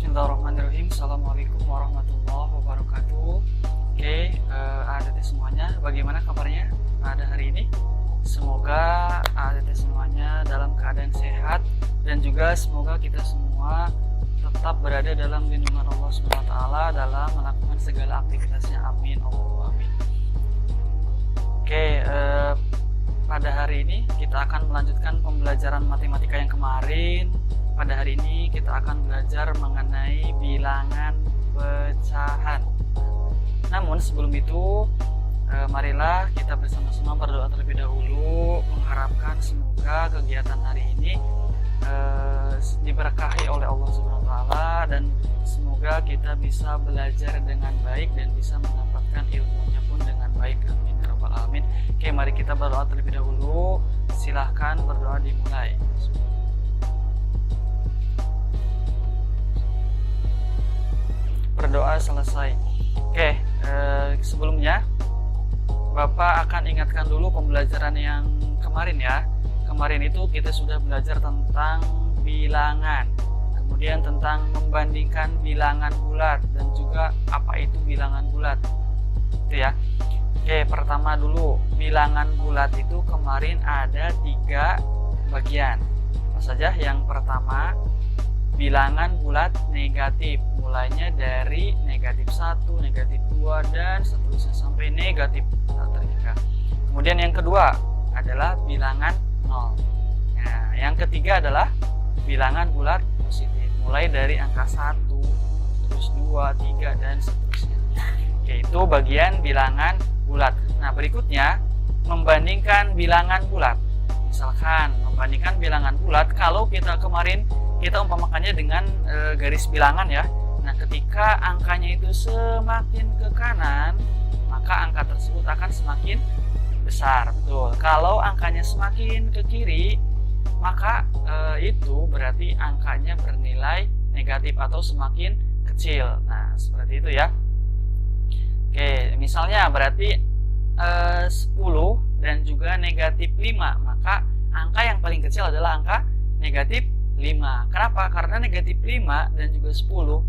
Bismillahirrahmanirrahim. Assalamualaikum warahmatullahi wabarakatuh. Oke, adik-adik semuanya, bagaimana kabarnya pada hari ini? Semoga adik-adik semuanya dalam keadaan sehat dan juga semoga kita semua tetap berada dalam lindungan Allah SWT dalam melakukan segala aktivitasnya. Amin, Allahumma amin. Oke, pada hari ini kita akan melanjutkan pembelajaran matematika yang kemarin. Pada hari ini kita akan belajar mengenai bilangan pecahan. Namun sebelum itu, marilah kita bersama-sama berdoa terlebih dahulu, mengharapkan semoga kegiatan hari ini diberkahi oleh Allah Subhanahu wa taala dan semoga kita bisa belajar dengan baik dan bisa mendapatkan ilmunya pun dengan baik. Amin ya rabbal alamin. Oke, mari kita berdoa terlebih dahulu. Silahkan berdoa dimulai. Berdoa selesai. Oke, sebelumnya Bapak akan ingatkan dulu pembelajaran yang kemarin ya. Kemarin itu kita sudah belajar tentang bilangan, kemudian tentang membandingkan bilangan bulat dan juga apa itu bilangan bulat. Itu ya. Oke, pertama dulu, bilangan bulat itu kemarin ada 3 bagian. Apa saja? Yang pertama, bilangan bulat negatif, mulainya dari negatif 1, negatif 2, dan seterusnya sampai negatif terhingga. Kemudian yang kedua adalah bilangan 0. Nah, yang ketiga adalah bilangan bulat positif, mulai dari angka 1, terus 2, 3, dan seterusnya. Oke, itu bagian bilangan bulat. Nah, berikutnya membandingkan bilangan bulat. Misalkan membandingkan bilangan bulat, kalau kita kemarin kita umpamakannya dengan garis bilangan ya. Nah, ketika angkanya itu semakin ke kanan, maka angka tersebut akan semakin besar. Betul. Kalau angkanya semakin ke kiri, maka itu berarti angkanya bernilai negatif atau semakin kecil. Nah, seperti itu ya. Oke, misalnya berarti 10 dan juga negatif 5, maka angka yang paling kecil adalah angka negatif 5. Kenapa? Karena negatif 5 dan juga 10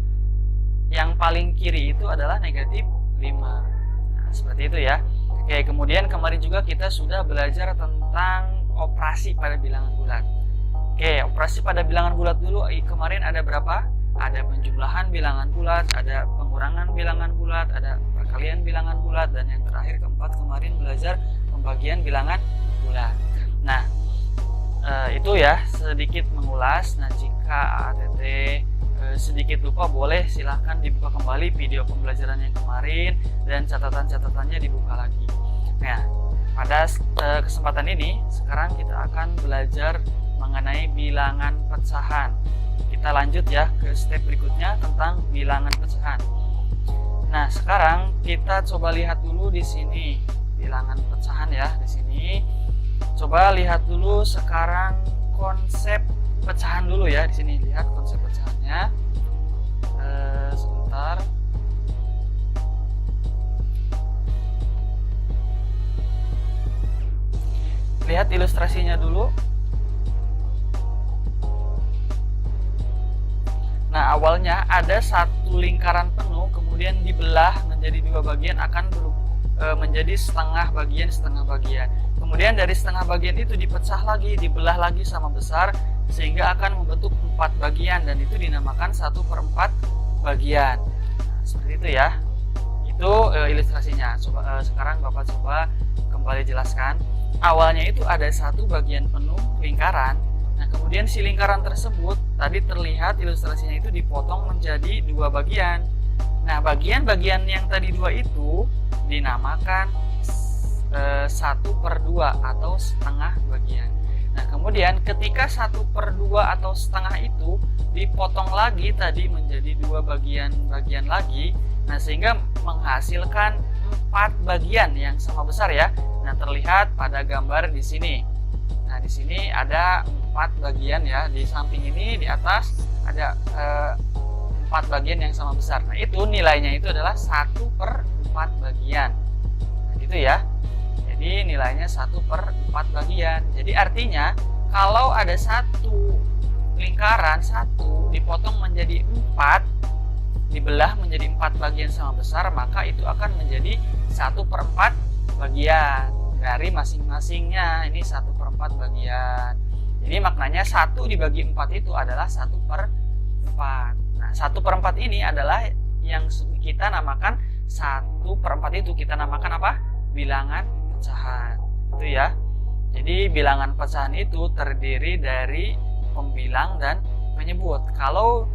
yang paling kiri itu adalah negatif 5. Nah, seperti itu ya. Oke, kemudian kemarin juga kita sudah belajar tentang operasi pada bilangan bulat. Oke, operasi pada bilangan bulat dulu kemarin ada berapa? Ada penjumlahan bilangan bulat, ada pengurangan bilangan bulat, ada perkalian bilangan bulat, dan yang terakhir keempat kemarin belajar pembagian bilangan bulat. Nah, itu ya sedikit mengulas. Nah, jika ATT sedikit lupa, boleh silahkan dibuka kembali video pembelajaran yang kemarin dan catatan-catatannya dibuka lagi. Nah, pada kesempatan ini sekarang kita akan belajar mengenai bilangan pecahan. Kita lanjut ya ke step berikutnya tentang bilangan pecahan. Nah, sekarang kita coba lihat dulu di sini bilangan pecahan ya di sini. Coba lihat dulu sekarang konsep pecahan dulu ya di sini. Lihat konsep pecahannya. Sebentar. Lihat ilustrasinya dulu. Nah, awalnya ada satu lingkaran penuh, kemudian dibelah menjadi 2 bagian akan menjadi setengah bagian. Kemudian dari setengah bagian itu dipecah lagi, dibelah lagi sama besar sehingga akan membentuk 4 bagian dan itu dinamakan 1/4 bagian. Nah, seperti itu ya. Itu ilustrasinya. Sekarang Bapak coba kembali jelaskan. Awalnya itu ada 1 bagian penuh lingkaran. Nah, kemudian si lingkaran tersebut tadi terlihat ilustrasinya itu dipotong menjadi 2 bagian. Nah, bagian-bagian yang tadi 2 itu dinamakan 1/2 atau setengah bagian. Nah, kemudian ketika 1/2 atau setengah itu dipotong lagi tadi menjadi 2 bagian lagi, nah sehingga menghasilkan 4 bagian yang sama besar ya. Nah, terlihat pada gambar di sini. Nah, di sini ada 4 bagian ya, di samping ini di atas ada 4 bagian yang sama besar. Nah, itu nilainya itu adalah 1/4 bagian. Nah, gitu ya. Jadi nilainya 1/4 bagian. Jadi artinya kalau ada satu lingkaran 1 dipotong menjadi 4, dibelah menjadi 4 bagian sama besar, maka itu akan menjadi 1/4 bagian dari masing-masingnya. Ini 1/4 bagian. Jadi maknanya 1 dibagi 4 itu adalah 1/4. Nah, 1/4 ini adalah yang kita namakan 1/4 itu kita namakan apa? Bilangan pecahan. Itu ya. Jadi bilangan pecahan itu terdiri dari pembilang dan penyebut. Kalau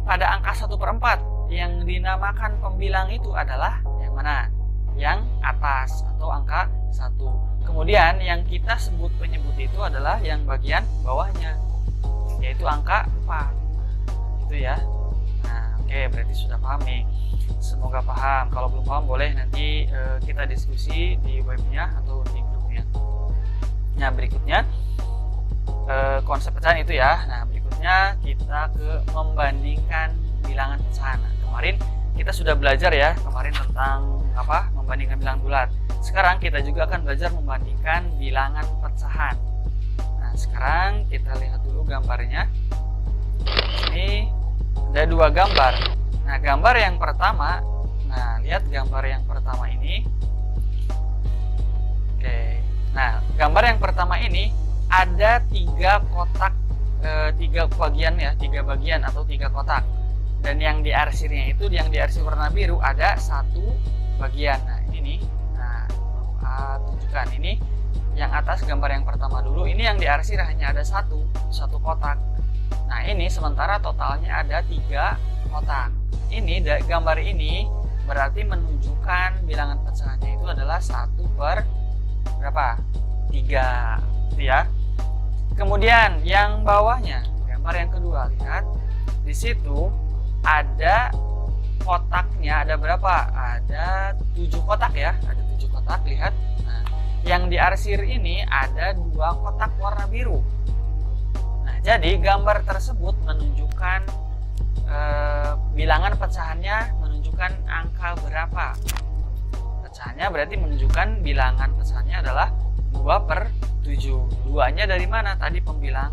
pada angka 1/4 yang dinamakan pembilang itu adalah yang mana? Yang atas atau angka 1. Kemudian yang kita sebut penyebut itu adalah yang bagian bawahnya, yaitu angka 4. Itu ya. Nah, oke, berarti sudah paham nih. Semoga paham. Kalau belum paham boleh nanti kita diskusi di webnya atau di grupnya. Nah, berikutnya konsep pecahan itu ya. Nah, berikutnya kita ke membandingkan bilangan pecahan. Nah, kemarin kita sudah belajar ya kemarin tentang apa? Membandingkan bilangan bulat. Sekarang kita juga akan belajar membandingkan bilangan pecahan. Nah, sekarang kita lihat dulu gambarnya. Ini ada 2 gambar. Nah, gambar yang pertama, nah lihat gambar yang pertama ini. Oke. Nah, gambar yang pertama ini ada 3 kotak, 3 bagian ya, 3 bagian atau 3 kotak. Dan yang diarsirnya itu, yang diarsir warna biru ada 1 bagian. Nah, ini nih. Nah, tunjukkan ini yang atas gambar yang pertama dulu. Ini yang diarsir hanya ada satu kotak. Nah, ini sementara totalnya ada 3 kotak. Ini gambar ini berarti menunjukkan bilangan pecahannya itu adalah 1/3, gitu ya. Kemudian yang bawahnya, gambar yang kedua, lihat di situ ada kotaknya ada berapa? Ada 7 kotak ya, ada 7 kotak, lihat. Nah, yang diarsir ini ada 2 kotak warna biru. Nah, jadi gambar tersebut menunjukkan bilangan pecahannya menunjukkan angka berapa. Pecahannya berarti menunjukkan bilangan pecahannya adalah 2/7. 2-nya dari mana? Tadi pembilang.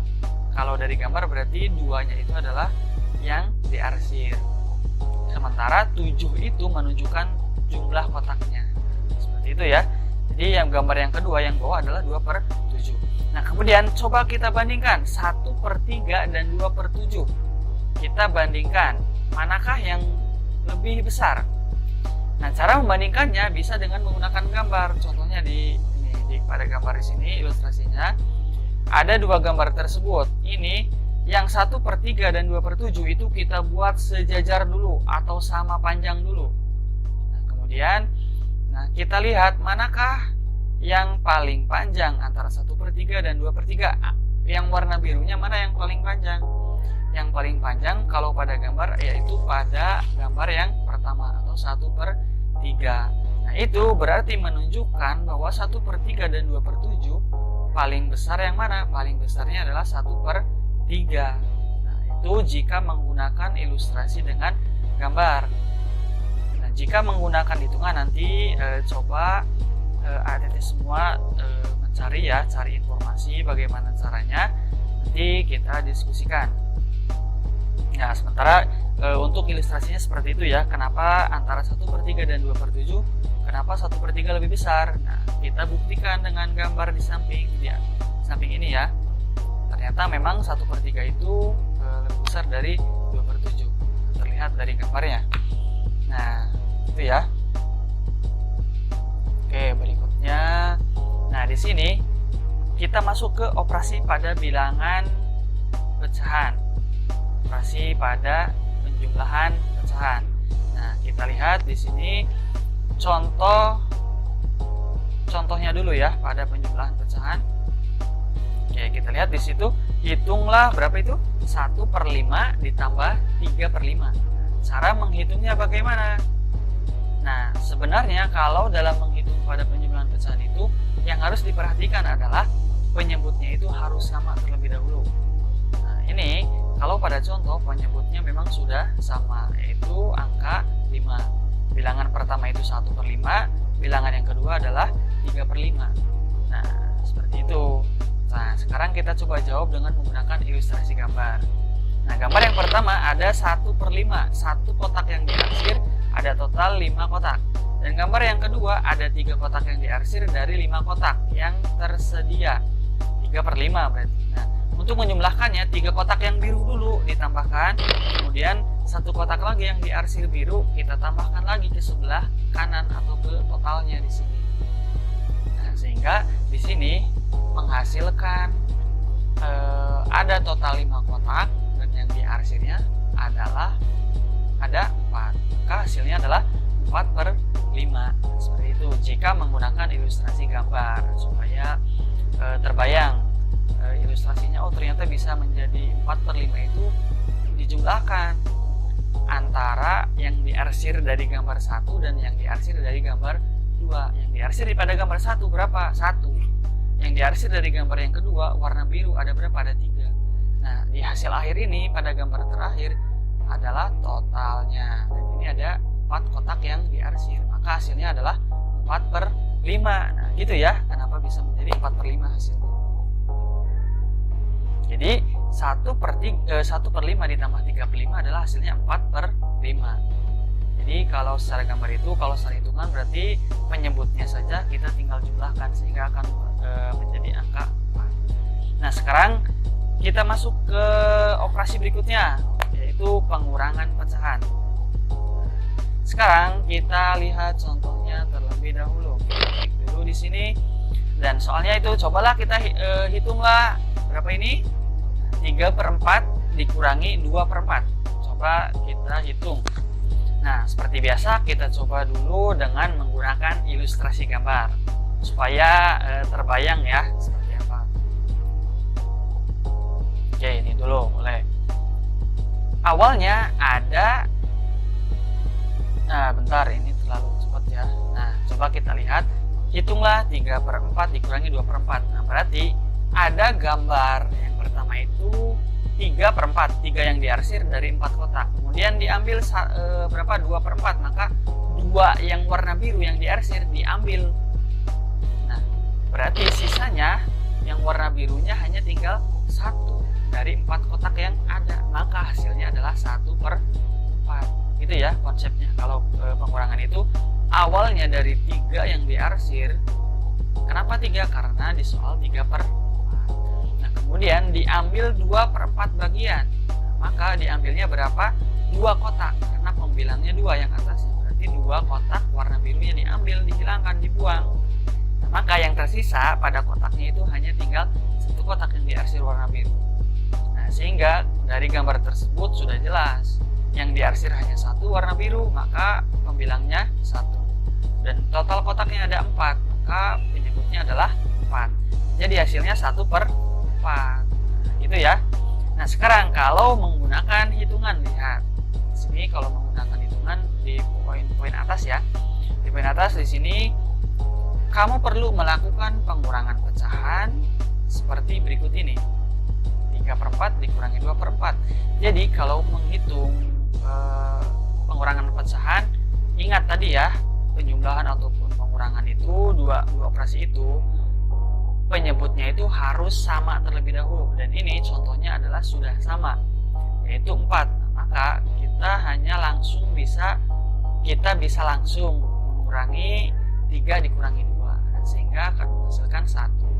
Kalau dari gambar berarti 2-nya itu adalah yang diarsir. Sementara 7 itu menunjukkan jumlah kotaknya. Seperti itu ya. Jadi yang gambar yang kedua yang bawah adalah 2/7. Nah, kemudian coba kita bandingkan 1/3 dan 2/7. Kita bandingkan manakah yang lebih besar. Nah, cara membandingkannya bisa dengan menggunakan gambar. Contohnya pada gambar di sini ilustrasinya ada 2 gambar tersebut. Ini yang 1/3 dan 2/7 itu kita buat sejajar dulu atau sama panjang dulu. Nah, kemudian kita lihat manakah yang paling panjang antara 1/3 dan 2/3. Yang warna birunya mana yang paling panjang? Yang paling panjang kalau pada gambar yaitu pada gambar yang pertama atau 1/3. Nah, itu berarti menunjukkan bahwa 1/3 dan 2/7 paling besar yang mana? Paling besarnya adalah 1/3. Nah, itu jika menggunakan ilustrasi dengan gambar. Nah, jika menggunakan hitungan nanti coba adik-adik semua cari informasi bagaimana caranya, nanti kita diskusikan. Nah, sementara untuk ilustrasinya seperti itu ya. Kenapa antara 1/3 dan 2/7? Kenapa 1/3 lebih besar? Nah, kita buktikan dengan gambar di samping ya. Samping ini ya. Ternyata memang 1/3 itu lebih besar dari 2/7. Terlihat dari gambarnya. Nah, itu ya. Oke, berikutnya. Nah, di sini kita masuk ke operasi pada bilangan pecahan. Operasi pada penjumlahan pecahan. Nah, kita lihat di sini contohnya dulu ya pada penjumlahan pecahan. Oke, kita lihat di situ, hitunglah berapa itu? 1/5 ditambah 3/5. Cara menghitungnya bagaimana? Nah, sebenarnya kalau dalam menghitung pada penjumlahan pecahan itu, yang harus diperhatikan adalah penyebutnya itu harus sama terlebih dahulu. Nah, ini kalau pada contoh penyebutnya memang sudah sama, yaitu angka 5. Bilangan pertama itu 1/5, bilangan yang kedua adalah 3/5. Nah, seperti itu. Nah, sekarang kita coba jawab dengan menggunakan ilustrasi gambar. Nah, gambar yang pertama ada 1/5, satu kotak yang diarsir ada total 5 kotak. Dan gambar yang kedua ada 3 kotak yang diarsir dari 5 kotak yang tersedia. 3/5 berarti. Nah, untuk menjumlahkannya 3 kotak yang biru dulu ditambahkan, kemudian 1 kotak lagi yang diarsir biru kita tambahkan lagi ke sebelah kanan atau ke totalnya di sini. Nah, sehingga di sini menghasilkan ada total 5 kotak dan yang diarsirnya adalah ada 4. Maka hasilnya adalah 4/5. Seperti itu jika menggunakan ilustrasi gambar supaya terbayang ilustrasinya. Oh, ternyata bisa menjadi 4/5 itu dijumlahkan antara yang diarsir dari gambar 1 dan yang diarsir dari gambar 2. Yang diarsir pada gambar 1 berapa? 1. Yang diarsir dari gambar yang kedua warna biru ada berapa? Ada 3. Nah, di hasil akhir ini pada gambar terakhir adalah totalnya. Dan ini ada 4 kotak yang diarsir. Maka hasilnya adalah 4/5. Nah, gitu ya. Kenapa bisa menjadi 4/5 hasilnya? Jadi 1/5 ditambah 3/5 adalah hasilnya 4/5. Jadi kalau secara gambar itu, kalau secara hitungan berarti penyebutnya saja kita tinggal jumlahkan sehingga akan menjadi angka 4. Nah, sekarang kita masuk ke operasi berikutnya, yaitu pengurangan pecahan. Sekarang kita lihat contohnya terlebih dahulu. Kita klik dulu di sini dan soalnya itu cobalah kita hitunglah berapa ini? 3/4 dikurangi 2/4. Coba kita hitung. Nah, seperti biasa kita coba dulu dengan menggunakan ilustrasi gambar supaya terbayang ya seperti apa. Oke, ini dulu mulai. Awalnya ada, nah bentar ini terlalu cepat ya. Nah, coba kita lihat, hitunglah 3/4 dikurangi 2/4. Nah, berarti ada gambar yang pertama itu 3/4, 3 yang diarsir dari 4 kotak. Kemudian diambil berapa? 2/4, maka 2 yang warna biru yang diarsir diambil. Nah, berarti sisanya yang warna birunya hanya tinggal 1 dari 4 kotak yang ada. Maka hasilnya adalah 1/4. Gitu ya konsepnya. Kalau pengurangan itu awalnya dari 3 yang diarsir. Kenapa 3? Karena di soal 3/4. Kemudian diambil 2/4 bagian. Maka diambilnya berapa? 2 kotak. Karena pembilangnya 2 yang atasnya. Berarti 2 kotak warna birunya diambil, dihilangkan, dibuang. Nah, maka yang tersisa pada kotaknya itu hanya tinggal 1 kotak yang diarsir warna biru. Nah, sehingga dari gambar tersebut sudah jelas. Yang diarsir hanya 1 warna biru, maka pembilangnya 1. Dan total kotaknya ada 4. Maka penyebutnya adalah 4. Jadi hasilnya 1/4. Nah, gitu ya. Nah, sekarang kalau menggunakan hitungan, lihat di sini kalau menggunakan hitungan di poin-poin atas ya. Di poin atas di sini kamu perlu melakukan pengurangan pecahan seperti berikut ini. 3/4 dikurangi 2/4. Jadi kalau menghitung pengurangan pecahan, ingat tadi ya, penjumlahan ataupun pengurangan itu dua operasi itu penyebutnya itu harus sama terlebih dahulu, dan ini contohnya adalah sudah sama, yaitu 4. Nah, maka kita bisa langsung mengurangi 3 dikurangi 2, dan sehingga akan menghasilkan 1.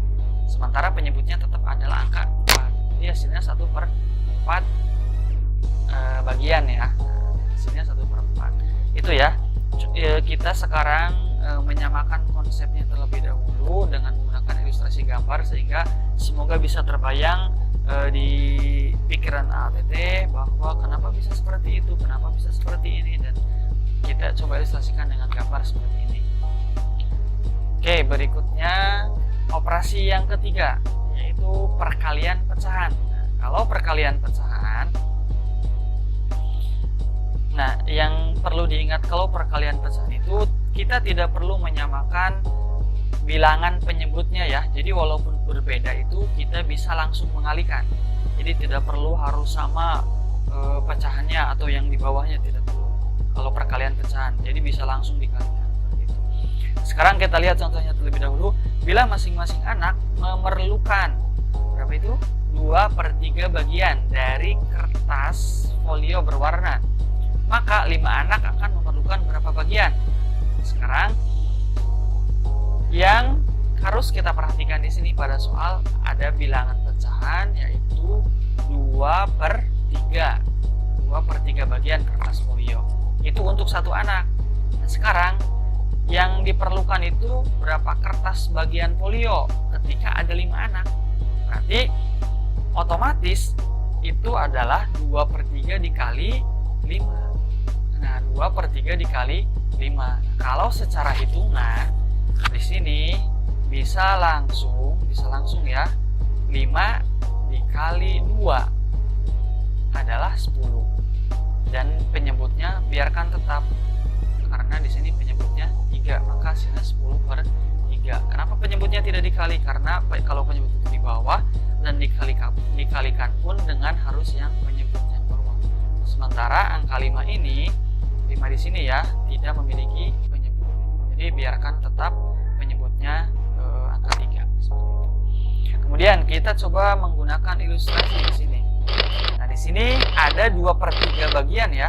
Sementara penyebutnya tetap adalah angka 4. Jadi hasilnya 1/4 bagian ya. Nah, hasilnya 1/4. Itu ya. Kita sekarang menyamakan konsepnya terlebih dahulu dengan menggunakan ilustrasi gambar sehingga semoga bisa terbayang di pikiran ATT bahwa kenapa bisa seperti itu, kenapa bisa seperti ini, dan kita coba ilustrasikan dengan gambar seperti ini. Oke, berikutnya operasi yang ketiga, yaitu perkalian pecahan. Nah, kalau perkalian pecahan, nah, yang perlu diingat kalau perkalian pecahan itu kita tidak perlu menyamakan bilangan penyebutnya ya. Jadi walaupun berbeda itu kita bisa langsung mengalihkan. Jadi tidak perlu harus sama pecahannya atau yang di bawahnya, tidak perlu. Kalau perkalian pecahan, jadi bisa langsung dikalikan seperti itu. Sekarang kita lihat contohnya terlebih dahulu. Bila masing-masing anak memerlukan berapa apa itu? 2/3 bagian dari kertas folio berwarna. Maka 5 anak akan memerlukan berapa bagian? Sekarang yang harus kita perhatikan di sini pada soal ada bilangan pecahan yaitu 2/3. 2/3 bagian kertas folio. Itu untuk satu anak. Nah, sekarang yang diperlukan itu berapa kertas bagian folio ketika ada 5 anak. Berarti otomatis itu adalah 2/3 dikali 5. Nah, 2/3 dikali 5. Nah, kalau secara hitungan di sini bisa langsung ya. 5 dikali 2 adalah 10. Dan penyebutnya biarkan tetap karena di sini penyebutnya 3, maka hasilnya 10/3. Kenapa penyebutnya tidak dikali? Karena kalau penyebut itu di bawah dan dikalikan pun dengan harus yang penyebutnya bawah. Sementara angka 5 ini, 5 di sini ya, tidak memiliki penyebut. Jadi biarkan tetap penyebutnya angka 3 seperti itu. Kemudian kita coba menggunakan ilustrasi di sini. Nah, di sini ada 2/3 bagian ya.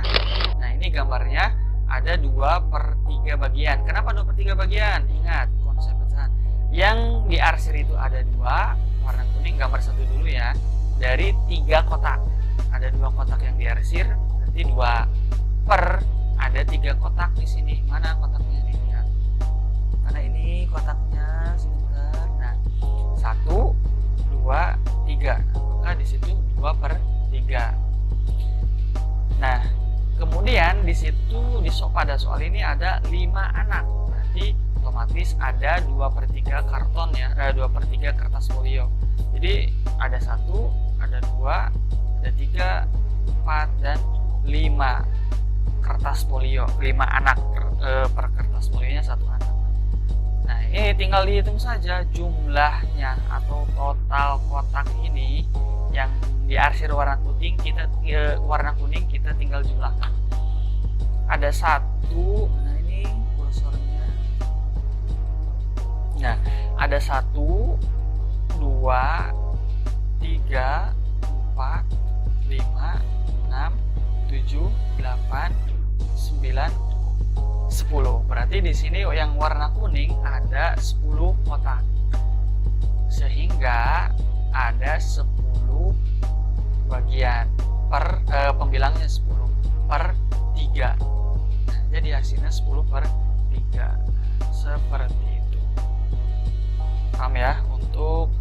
Nah, ini gambarnya ada 2/3 bagian. Kenapa 2/3 bagian? Ingat konsep pecahan. Yang diarsir itu ada 2, warna kuning, gambar 1 dulu ya. Dari 3 kotak. Ada 2 kotak yang diarsir, berarti 2 per ada 3 kotak di sini. Mana kotaknya nih? Lihat. Mana ini kotaknya? Sebentar. Nah, 1, 2, 3. Nah, maka di situ 2/3. Nah, kemudian di situ pada soal ini ada 5 anak. Berarti otomatis ada 2/3 karton ya, 2/3 kertas folio. Jadi ada 1, ada 2, ada 3, 4 dan 5 kertas folio. 5 anak per kertas folionya 1 anak. Nah, ini tinggal dihitung saja jumlahnya atau total kotak ini yang diarsir warna kuning kita tinggal jumlahkan. Ada 1, nah ini kursornya. Nah, ada 1, 2, 3, 4, 5, 6, 7, 8, 9, 10. Berarti di sini yang warna kuning ada 10 kotak. Sehingga ada 10 bagian per pembilangnya 10/3. Nah, jadi hasilnya 10/3. Seperti itu. Paham ya? Untuk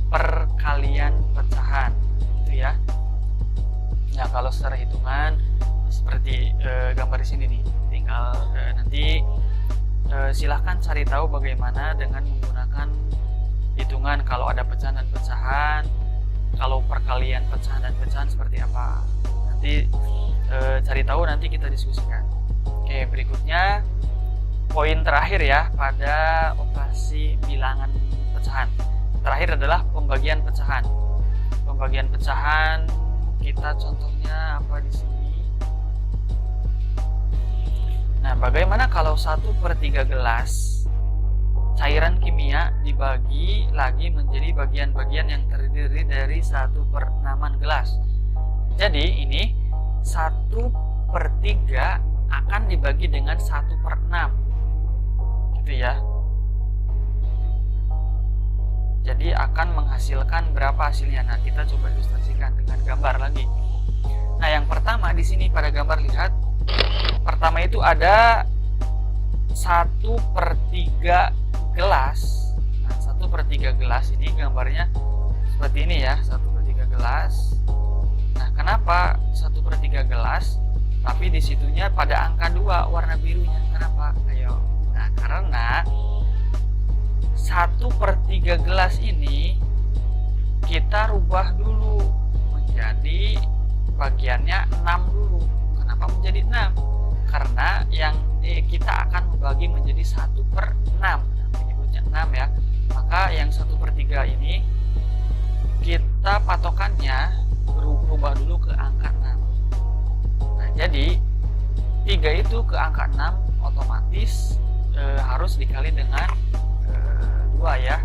perkalian pecahan itu ya. Nah, kalau secara hitungan seperti gambar di sini nih, tinggal nanti silahkan cari tahu bagaimana dengan menggunakan hitungan kalau ada pecahan dan pecahan, kalau perkalian pecahan dan pecahan seperti apa. Nanti cari tahu, nanti kita diskusikan. Oke, berikutnya poin terakhir ya pada operasi bilangan pecahan. Terakhir adalah pembagian pecahan. Pembagian pecahan kita contohnya apa di sini? Nah, bagaimana kalau 1/3 gelas cairan kimia dibagi lagi menjadi bagian-bagian yang terdiri dari 1/6 gelas. Jadi ini 1/3 akan dibagi dengan 1/6, gitu ya. Jadi akan menghasilkan berapa hasilnya? Nah, kita coba ilustrasikan dengan gambar lagi. Nah, yang pertama di sini pada gambar lihat, pertama itu ada 1/3 gelas. Nah, 1/3 gelas ini gambarnya seperti ini ya, 1/3 gelas. Nah, kenapa 1/3 gelas? Tapi disitunya pada angka 2 warna birunya. Kenapa? Ayo. Nah, karena 1/3 gelas ini kita rubah dulu menjadi bagiannya 6 dulu. Kenapa menjadi 6? Karena yang kita akan membagi menjadi 1/6. Menyebutnya 6 ya. Maka yang 1/3 ini kita patokannya berubah dulu ke angka 6. Nah, jadi 3 itu ke angka 6 otomatis harus dikali dengan 2 ya.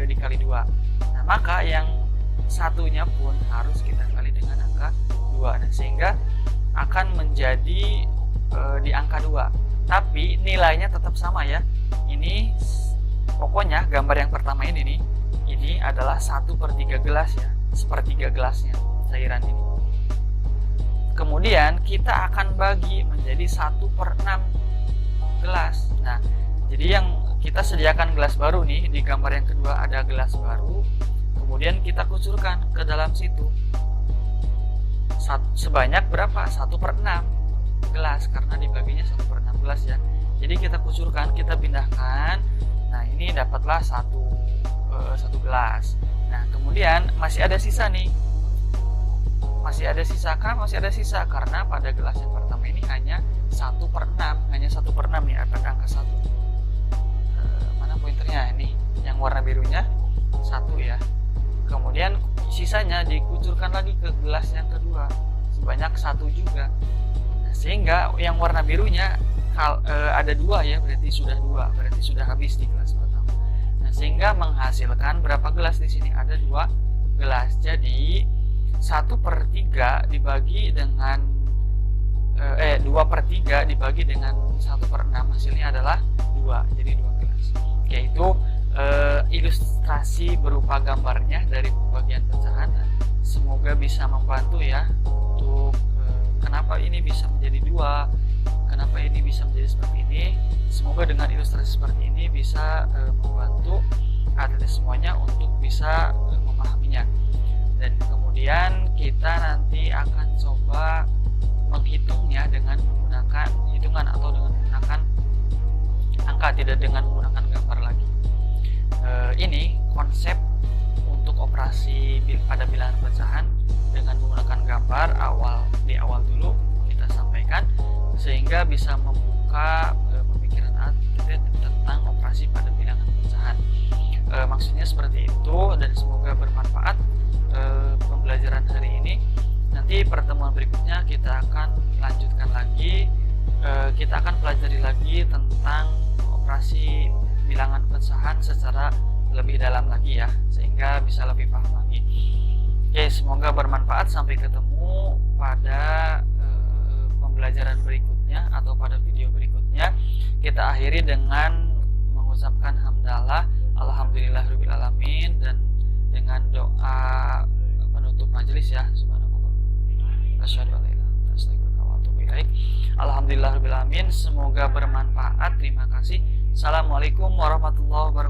dikali 2. Nah, maka yang satunya pun harus kita kali dengan angka 2. Nah, sehingga akan menjadi di angka 2. Tapi nilainya tetap sama ya. Ini pokoknya gambar yang pertama ini nih, ini adalah 1/3 gelas ya, sepertiga gelasnya cairan ini. Kemudian kita akan bagi menjadi 1/6 gelas. Nah, jadi yang kita sediakan gelas baru nih, di gambar yang kedua ada gelas baru, kemudian kita kucurkan ke dalam situ sebanyak berapa? 1/6 gelas, karena dibaginya 1/6 gelas ya. Jadi kita kucurkan, kita pindahkan. Nah, ini dapatlah satu gelas. Nah, kemudian masih ada sisa nih. Masih ada sisa karena pada gelas yang pertama ini hanya 1/6, hanya 1/6 nih, pada angka 1. Mana pointernya? Ini yang warna birunya 1 ya. Kemudian sisanya dikucurkan lagi ke gelas yang kedua sebanyak 1 juga. Nah, sehingga yang warna birunya ada 2 ya, berarti sudah 2, berarti sudah habis di gelas pertama. Nah, sehingga menghasilkan berapa gelas di sini? Ada 2 gelas. Jadi 1/3 dibagi dengan 2/3 dibagi dengan 1/6 hasilnya adalah 2, jadi 2 gelas. Yaitu ilustrasi berupa gambarnya dari pembagian pecahan. Semoga bisa membantu ya untuk kenapa ini bisa menjadi 2, kenapa ini bisa menjadi seperti ini. Semoga dengan ilustrasi seperti ini bisa membantu atlet semuanya untuk bisa memahaminya. Dan kemudian kita nanti akan coba menghitungnya dengan menggunakan hitungan atau dengan menggunakan angka, tidak dengan menggunakan gambar lagi. Ini konsep untuk operasi pada bilangan pecahan dengan menggunakan gambar di awal dulu kita sampaikan, sehingga bisa membuka pemikiran atlet tentang operasi pada bilangan pecahan. Maksudnya seperti itu, dan semoga bermanfaat pembelajaran hari ini. Nanti pertemuan berikutnya kita akan lanjutkan lagi, kita akan pelajari lagi tentang operasi bilangan pecahan secara lebih dalam lagi ya, sehingga bisa lebih paham lagi. Oke, semoga bermanfaat. Sampai ketemu pada pembelajaran berikutnya atau pada video berikutnya. Kita akhiri dengan mengucapkan hamdalah, alhamdulillahirobbilalamin, dan dengan doa penutup majelis ya. Subhanallah. Asyhadu an la ilaha illallah, astaghfiruka wa atubu ilaik. Alhamdulillahirobbilalamin. Semoga bermanfaat. Terima kasih. Assalamualaikum warahmatullahi wabarakatuh.